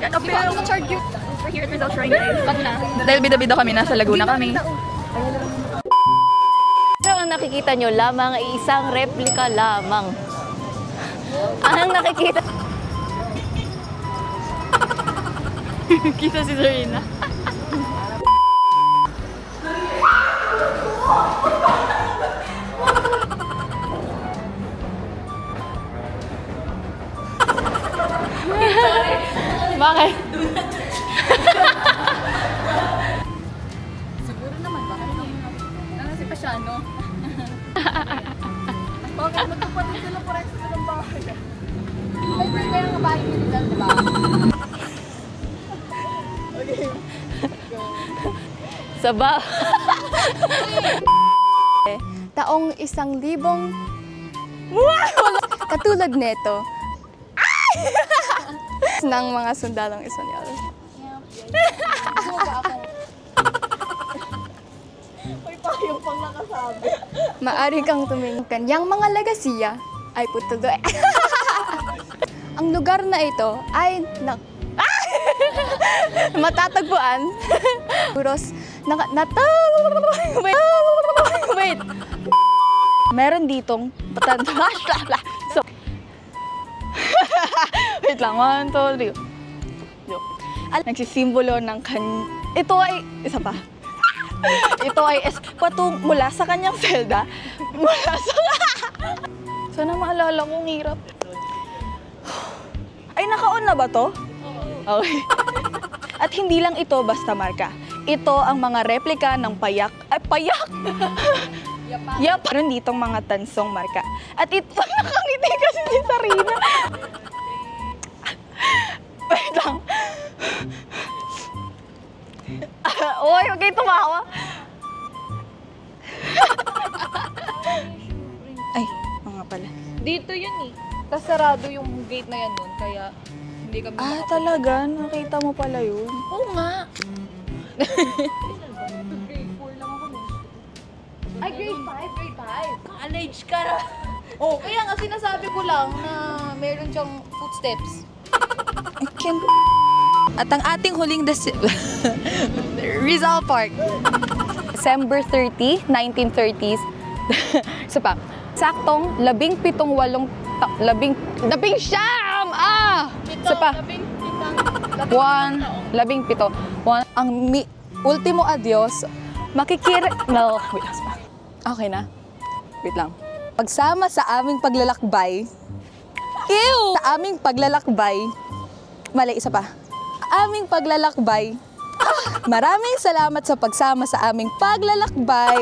We're here at Rizal Shrine guys. Back na. Dahil bida-bida kami, nasa Laguna kami. Pero ang nakikita nyo lamang ay isang replika lamang. Ang nakikita... Kita si Zarina. Bakit? Siguro naman, bakit ano si Pasiano? Bakit matupad sila pa rin sa ng bahay? Ay, pwede yung bahay nila dyan, diba? Okay. Saba. Taong 1,000 katulad neto ng mga sundalong Espanyol. May payong pang nakasabi. Maari kang tumingin. Kanyang mga legasiya ay putuloy. Ang lugar na ito ay matatagpuan. Puros wait. Meron ditong so, wait lang, 1, 2, 3. Nagsisimbolo ng ito ay, isa pa. Ito ay patung mula sa kanyang selda. Mula sa... Sana maalala kong hirap. Ay, naka-on na ba to? Okay. At hindi lang ito basta marka. Ito ang mga replika ng payak. Ay, payak! Yap, meron ditong mga tansong marka. At ito, nakangiti kasi si Sarina. Wait lang. Uy, huwag kayo tumawa. Ay, mga pala. Dito yun eh. Tapos sarado yung gate na yan nun, kaya hindi kami Talaga? Nakita mo pala yun? Oo nga. Grade 4 lang ako nun. Ay, grade 5, grade 5. College ka na. Oh, kaya nga sinasabi ko lang na meron siyang footsteps. I can't... At ang ating huling Rizal Park. December 30, 1930s. So pa, saktong 17 So pa, 17. Ang ultimo adios, no, wait lang. Okay na? Wait lang. Pagsama sa aming paglalakbay. Sa aming paglalakbay. Mali, isa pa. Aming paglalakbay. Maraming salamat sa pagsama sa aming paglalakbay.